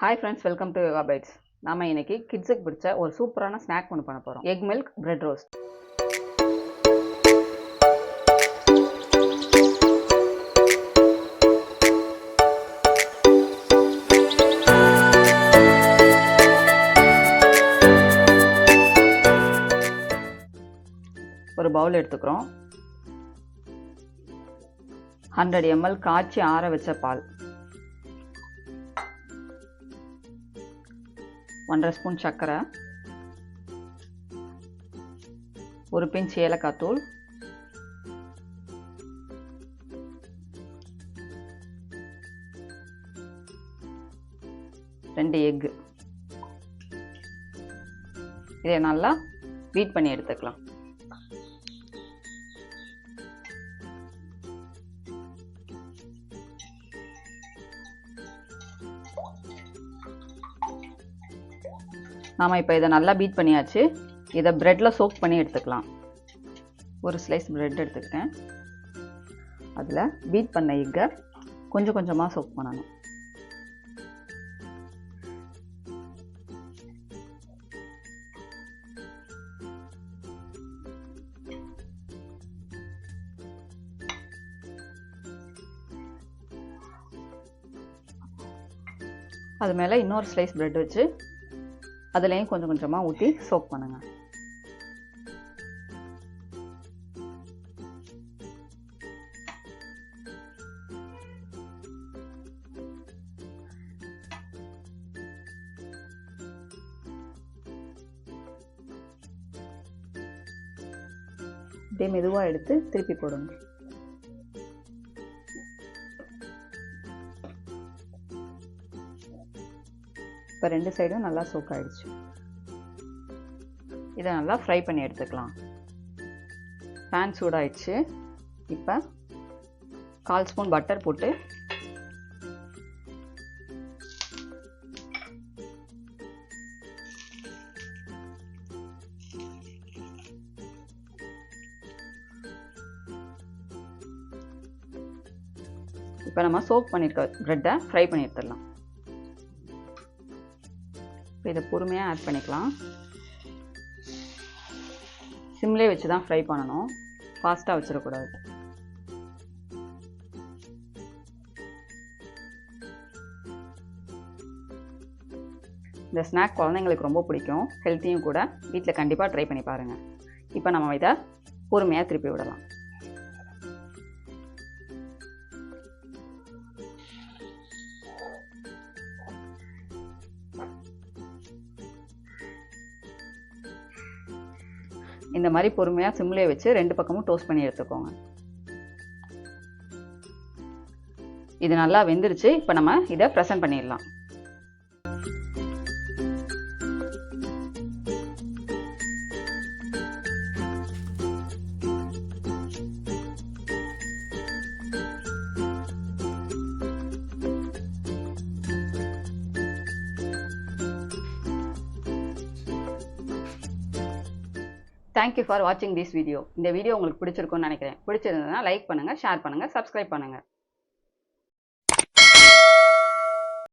Hi friends, welcome to Yoga Bites. நாம இன்னைக்கு கிட்ஸுக்கு பிடிச்ச ஒரு சூப்பரான ஸ்நாக் ஒன்று பண்ண போறோம். Egg milk bread roast. ஒரு பவுல் எடுத்துக்கிறோம். 100 ml காய்ச்சி ஆற வச்ச பால், 1.5 ஸ்பூன் சர்க்கரை, ஒரு பிஞ்ச் ஏலக்காய் தூள், ரெண்டு எக். இதை நல்லா பீட் பண்ணி எடுத்துக்கலாம். நாம இப்போ இதை நல்லா பீட் பண்ணியாச்சு. இதை பிரெட்டில் சோக் பண்ணி எடுத்துக்கலாம். ஒரு ஸ்லைஸ் பிரெட் எடுத்துக்கிட்டேன். அதில் பீட் பண்ண எக்கை கொஞ்சம் கொஞ்சமாக சோக் பண்ணணும். அது மேலே இன்னொரு ஸ்லைஸ் பிரெட் வச்சு அதுலேயும் கொஞ்சம் கொஞ்சமாக ஊற்றி சோக் பண்ணுங்க. அப்படியே மெதுவாக எடுத்து திருப்பி போடுங்க. இப்போ ரெண்டு சைடும் நல்லா சோக் ஆயிடுச்சு. இதை நல்லா ஃப்ரை பண்ணி எடுத்துக்கலாம். பேன் சூடாயிடுச்சு. இப்போ 1/4 ஸ்பூன் பட்டர் போட்டு இப்போ நம்ம சோக் பண்ணியிருக்க ப்ரெட்டை ஃப்ரை பண்ணி எடுத்துடலாம். இதை பொறுமையாக ஆட் பண்ணிக்கலாம். சிம்லே வச்சு தான் ஃப்ரை பண்ணணும், ஃபாஸ்ட்டாக வச்சிடக்கூடாது. இந்த ஸ்நாக் குழந்தைங்களுக்கு ரொம்ப பிடிக்கும், ஹெல்த்தியும் கூட. வீட்டில் கண்டிப்பாக ட்ரை பண்ணி பாருங்கள். இப்போ நம்ம இதை பொறுமையாக திருப்பி விடலாம். இந்த மாதிரி பொறுமையாக சிம்லே வச்சு ரெண்டு பக்கமும் டோஸ்ட் பண்ணி எடுத்துக்கோங்க. இது நல்லா வெந்துருச்சு. இப்போ நம்ம இதை ப்ரெசென்ட் பண்ணிடலாம். Thank you for watching this video. இந்த வீடியோ உங்களுக்கு பிடிச்சிருக்கும்னு நினைக்கிறேன். பிடிச்சிருந்ததுன்னா லைக் பண்ணுங்க, ஷேர் பண்ணுங்க, சப்ஸ்கிரைப் பண்ணுங்க.